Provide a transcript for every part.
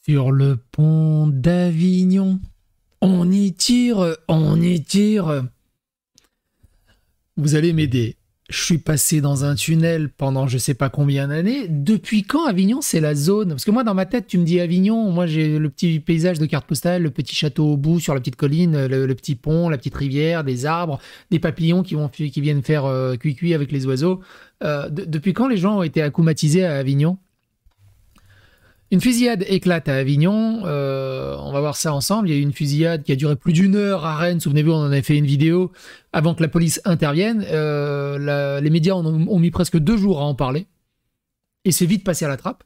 Sur le pont d'Avignon, on y tire, on y tire. Vous allez m'aider. Je suis passé dans un tunnel pendant je sais pas combien d'années. Depuis quand Avignon, c'est la zone? Parce que moi, dans ma tête, tu me dis Avignon, moi j'ai le petit paysage de carte postale, le petit château au bout sur la petite colline, le petit pont, la petite rivière, des arbres, des papillons qui viennent faire cuicui avec les oiseaux. Depuis quand les gens ont été acclimatisés à Avignon? Une fusillade éclate à Avignon, on va voir ça ensemble. Il y a eu une fusillade qui a duré plus d'une heure à Rennes, souvenez-vous, on en avait fait une vidéo avant que la police intervienne. Les médias ont mis presque 2 jours à en parler, et c'est vite passé à la trappe.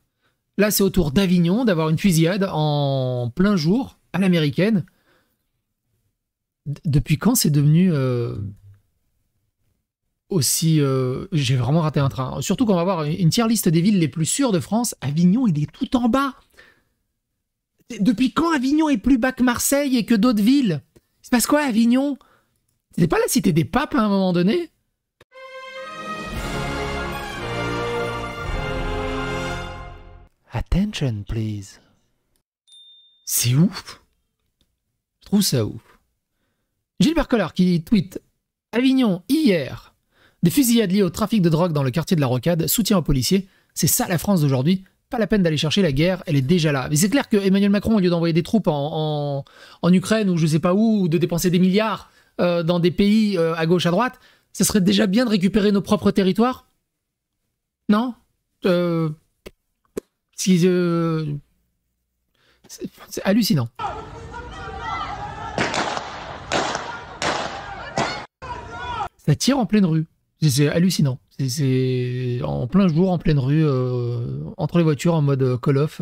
Là, c'est au tour d'Avignon d'avoir une fusillade en plein jour, à l'américaine. Depuis quand c'est devenu aussi... j'ai vraiment raté un train. Surtout qu'on va voir une tier liste des villes les plus sûres de France. Avignon, il est tout en bas. Depuis quand Avignon est plus bas que Marseille et que d'autres villes? Il se passe quoi à Avignon? C'était pas la cité des papes à un moment donné? Attention, please. C'est ouf. Je trouve ça ouf. Gilbert Collard qui tweet Avignon, hier, des fusillades liées au trafic de drogue dans le quartier de la Rocade, soutien aux policiers. C'est ça la France d'aujourd'hui. Pas la peine d'aller chercher la guerre, elle est déjà là. Mais c'est clair que Emmanuel Macron, au lieu d'envoyer des troupes en Ukraine ou je sais pas où, ou de dépenser des milliards dans des pays à gauche, à droite, ça serait déjà bien de récupérer nos propres territoires? Non c'est hallucinant. Ça tire en pleine rue. C'est hallucinant. C'est en plein jour, en pleine rue, entre les voitures, en mode Call of.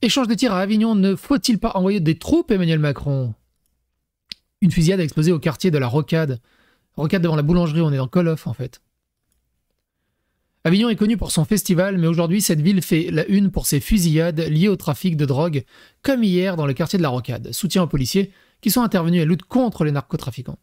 Échange de tirs à Avignon. Ne faut-il pas envoyer des troupes, Emmanuel Macron? Une fusillade a explosé au quartier de la Rocade. Rocade devant la boulangerie, on est dans Call of, en fait. Avignon est connu pour son festival, mais aujourd'hui, cette ville fait la une pour ses fusillades liées au trafic de drogue, comme hier dans le quartier de la Rocade. Soutien aux policiers qui sont intervenus à lutte contre les narcotrafiquants.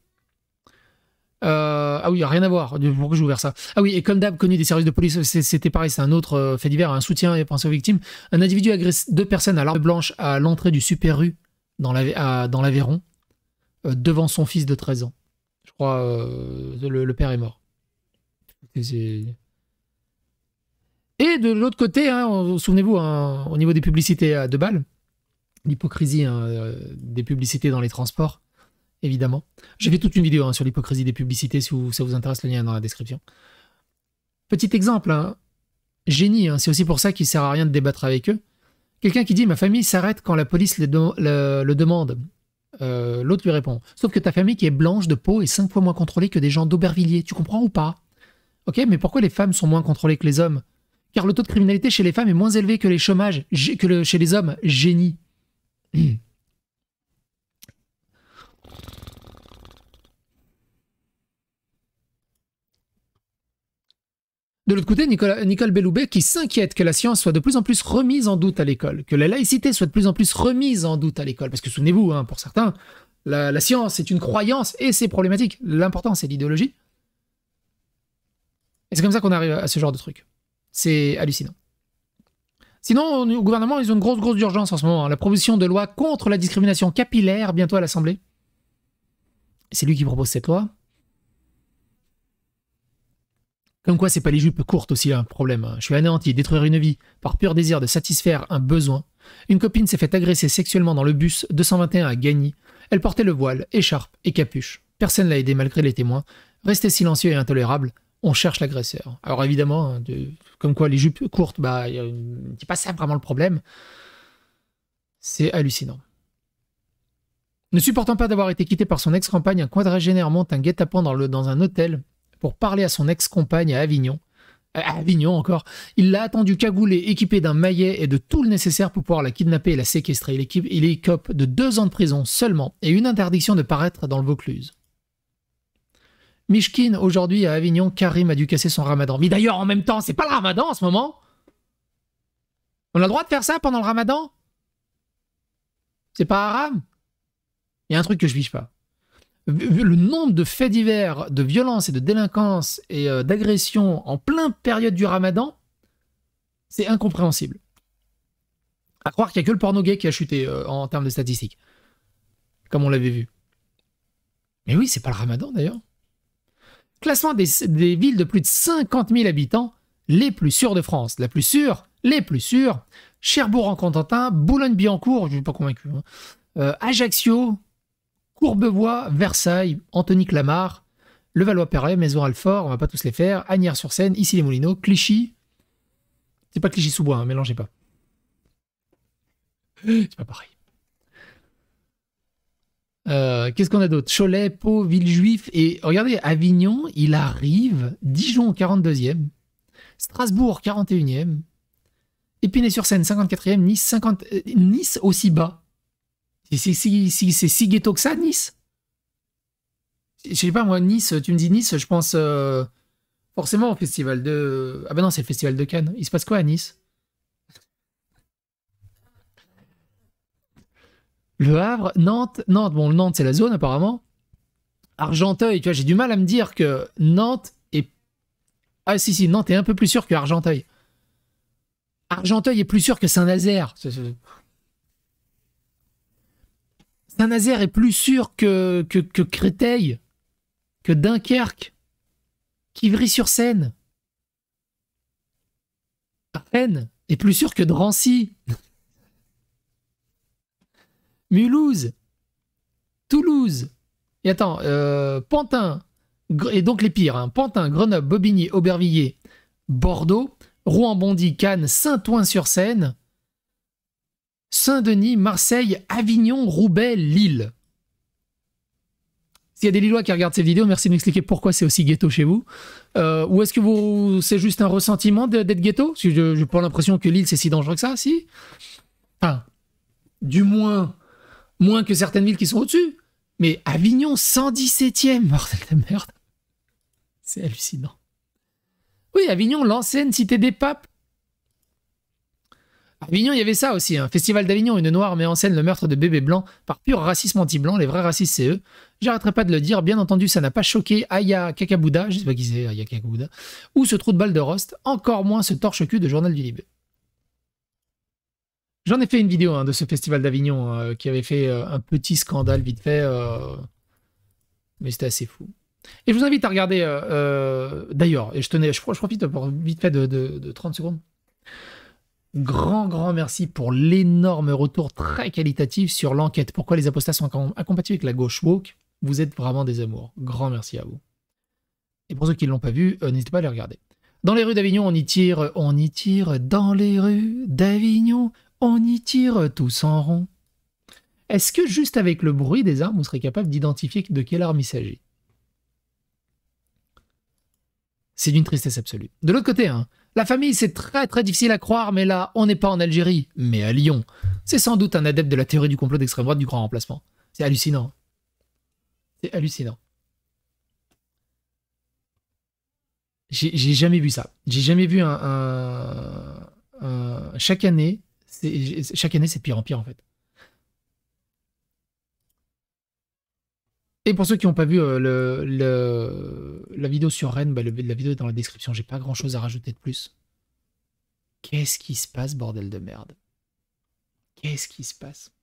Ah oui, rien à voir. Pourquoi j'ai ouvert ça? Ah oui, et comme d'hab, connu des services de police, c'était pareil, c'est un autre fait divers, un soutien et pensée aux victimes. Un individu agresse 2 personnes à l'arme blanche à l'entrée du Super U dans l'Aveyron, devant son fils de 13 ans. Je crois le père est mort. Et de l'autre côté, hein, souvenez-vous, hein, au niveau des publicités à 2 balles, l'hypocrisie des publicités dans les transports. Évidemment. J'ai fait toute une vidéo sur l'hypocrisie des publicités, si ça vous intéresse, le lien est dans la description. Petit exemple, hein. Génie, hein, c'est aussi pour ça qu'il sert à rien de débattre avec eux. Quelqu'un qui dit « Ma famille s'arrête quand la police le demande ». L'autre lui répond « Sauf que ta famille qui est blanche de peau est 5 fois moins contrôlée que des gens d'Aubervilliers, tu comprends ou pas? Ok, mais pourquoi les femmes sont moins contrôlées que les hommes? Car le taux de criminalité chez les femmes est moins élevé que les chômages, chez les hommes. Génie. » De l'autre côté, Nicole Belloubet qui s'inquiète que la science soit de plus en plus remise en doute à l'école, que la laïcité soit de plus en plus remise en doute à l'école. Parce que souvenez-vous, hein, pour certains, la science est une croyance et c'est problématique. L'important, c'est l'idéologie. Et c'est comme ça qu'on arrive à ce genre de truc. C'est hallucinant. Sinon, au gouvernement, ils ont une grosse urgence en ce moment. Hein. La proposition de loi contre la discrimination capillaire, bientôt à l'Assemblée. C'est lui qui propose cette loi. Comme quoi, c'est pas les jupes courtes aussi un problème. Je suis anéanti, détruire une vie par pur désir de satisfaire un besoin. Une copine s'est fait agresser sexuellement dans le bus 221 à Gagny. Elle portait le voile, écharpe et capuche. Personne l'a aidé malgré les témoins. Resté silencieux et intolérable, on cherche l'agresseur. Alors évidemment, comme quoi les jupes courtes, c'est pas ça vraiment le problème. C'est hallucinant. Ne supportant pas d'avoir été quitté par son ex-compagne, un quadragénaire monte un guet-apens dans un hôtel pour parler à son ex-compagne à Avignon. À Avignon encore. Il l'a attendu cagoulé, équipé d'un maillet et de tout le nécessaire pour pouvoir la kidnapper et la séquestrer. Il écope de 2 ans de prison seulement et une interdiction de paraître dans le Vaucluse. Mishkin, aujourd'hui à Avignon, Karim a dû casser son ramadan. Mais d'ailleurs, en même temps, c'est pas le ramadan en ce moment. On a le droit de faire ça pendant le ramadan? C'est pas haram? Il y a un truc que je fiche pas. Le nombre de faits divers, de violence et de délinquance et d'agression en plein période du ramadan, c'est incompréhensible. À croire qu'il n'y a que le porno gay qui a chuté en termes de statistiques. Comme on l'avait vu. Mais oui, c'est pas le ramadan d'ailleurs. Classement des villes de plus de 50 000 habitants, les plus sûres de France. La plus sûre, les plus sûres. Cherbourg-en-Cotentin, Boulogne-Billancourt, je ne suis pas convaincu. Hein. Ajaccio, Courbevoie, Versailles, Antony-Clamart, Levallois-Perret, Maison-Alfort, on va pas tous les faire. Agnières-sur-Seine, Issy-les-Moulineaux, Clichy. C'est pas Clichy-sous-Bois, hein, mélangez pas. C'est pas pareil. Qu'est-ce qu'on a d'autre? Cholet, Pau, Villejuif. Et regardez, Avignon, il arrive. Dijon, 42e. Strasbourg, 41e. Épinay-sur-Seine, 54e. Nice, 50... Nice aussi bas. C'est si ghetto que ça, Nice? Je sais pas, moi, Nice, tu me dis Nice, je pense forcément au festival de... Ah ben non, c'est le festival de Cannes. Il se passe quoi à Nice? Le Havre, Nantes, bon, Nantes, c'est la zone, apparemment. Argenteuil, tu vois, j'ai du mal à me dire que Nantes est... Ah si, Nantes est un peu plus sûr que Argenteuil. Argenteuil est plus sûr que Saint-Nazaire. Saint-Nazaire est plus sûr que Créteil, que Dunkerque, qu'Ivry-sur-Seine. Rennes est plus sûr que Drancy. Mulhouse, Toulouse, et attends, Pantin, et donc les pires, hein, Pantin, Grenoble, Bobigny, Aubervilliers, Bordeaux, Rouen-Bondy, Cannes, Saint-Ouen-sur-Seine, Saint-Denis, Marseille, Avignon, Roubaix, Lille. S'il y a des Lillois qui regardent ces vidéos, merci de m'expliquer pourquoi c'est aussi ghetto chez vous. Ou est-ce que c'est juste un ressentiment d'être ghetto? Parce que j'ai pas l'impression que Lille c'est si dangereux que ça, si. Enfin, du moins que certaines villes qui sont au-dessus. Mais Avignon, 117e, bordel de merde. C'est hallucinant. Oui, Avignon, l'ancienne cité des papes. Avignon, il y avait ça aussi, un festival d'Avignon, une noire met en scène le meurtre de bébés blancs par pur racisme anti-blanc, les vrais racistes c'est eux. J'arrêterai pas de le dire, bien entendu ça n'a pas choqué Aya Kakabouda, je sais pas qui c'est Aya Kakabouda, ou ce trou de balle de Rost, encore moins ce torche-cul de Journal du Libé. J'en ai fait une vidéo de ce festival d'Avignon qui avait fait un petit scandale vite fait, mais c'était assez fou. Et je vous invite à regarder, d'ailleurs, et je profite pour vite fait de 30 secondes. Grand merci pour l'énorme retour très qualitatif sur l'enquête. Pourquoi les apostats sont incompatibles avec la gauche woke? Vous êtes vraiment des amours. Grand merci à vous. Et pour ceux qui ne l'ont pas vu, n'hésitez pas à les regarder. Dans les rues d'Avignon, on y tire dans les rues d'Avignon, on y tire tous en rond. Est-ce que juste avec le bruit des armes, vous serez capable d'identifier de quelle arme il s'agit? C'est d'une tristesse absolue. De l'autre côté, la famille, c'est très difficile à croire, mais là, on n'est pas en Algérie, mais à Lyon. C'est sans doute un adepte de la théorie du complot d'extrême droite du grand remplacement. C'est hallucinant. C'est hallucinant. J'ai jamais vu ça. J'ai jamais vu chaque année, c'est de pire en pire en fait. Et pour ceux qui n'ont pas vu la vidéo sur Rennes, la vidéo est dans la description. J'ai pas grand chose à rajouter de plus. Qu'est-ce qui se passe, bordel de merde? Qu'est-ce qui se passe?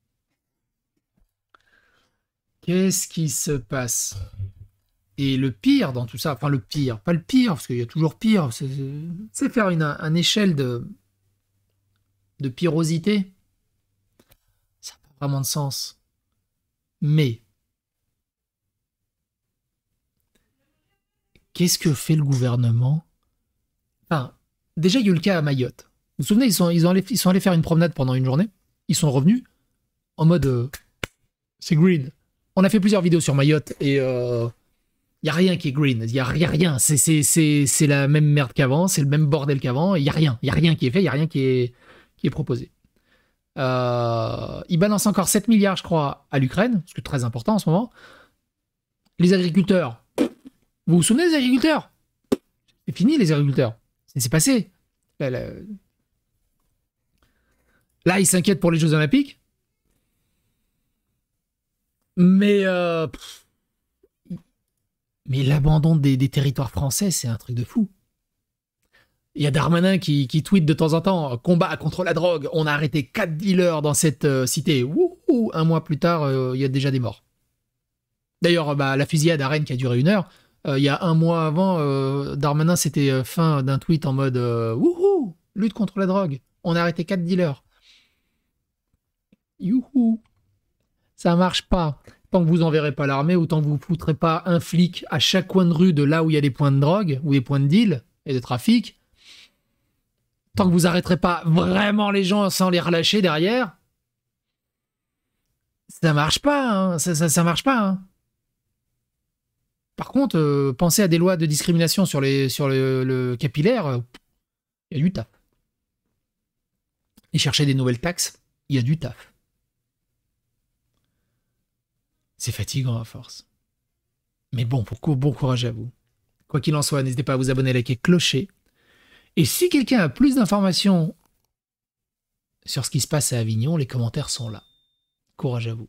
Qu'est-ce qui se passe? Et le pire dans tout ça, enfin le pire, pas le pire, parce qu'il y a toujours pire, c'est faire une échelle de pirosité. Ça n'a pas vraiment de sens. Mais qu'est-ce que fait le gouvernement? Enfin, déjà, il y a eu le cas à Mayotte. Vous vous souvenez, ils sont allés faire une promenade pendant une journée. Ils sont revenus en mode c'est green. On a fait plusieurs vidéos sur Mayotte et il n'y a rien qui est green. Il n'y a rien. C'est la même merde qu'avant. C'est le même bordel qu'avant. Il n'y a rien. Il n'y a rien qui est fait. Il n'y a rien qui est proposé. Ils balancent encore 7 milliards, je crois, à l'Ukraine, ce qui est très important en ce moment. Les agriculteurs. Vous vous souvenez des agriculteurs? C'est fini, les agriculteurs. C'est passé. Là, ils s'inquiètent pour les Jeux Olympiques. Mais l'abandon des territoires français, c'est un truc de fou. Il y a Darmanin qui tweet de temps en temps combat contre la drogue. On a arrêté 4 dealers dans cette cité. Wouhou, un mois plus tard, il y a déjà des morts. D'ailleurs, la fusillade à Rennes qui a duré 1 heure, il y a un mois avant, Darmanin c'était fin d'un tweet en mode wouhou, lutte contre la drogue. On a arrêté 4 dealers. Youhou. Ça marche pas. Tant que vous enverrez pas l'armée ou tant que vous foutrez pas un flic à chaque coin de rue de là où il y a des points de drogue ou des points de deal et de trafic, tant que vous arrêterez pas vraiment les gens sans les relâcher derrière, ça marche pas. Hein. Ça marche pas. Hein. Par contre, pensez à des lois de discrimination sur le capillaire, il y a du taf. Et chercher des nouvelles taxes, il y a du taf. C'est fatigant à force. Mais bon courage à vous. Quoi qu'il en soit, n'hésitez pas à vous abonner, liker, clocher. Et si quelqu'un a plus d'informations sur ce qui se passe à Avignon, les commentaires sont là. Courage à vous.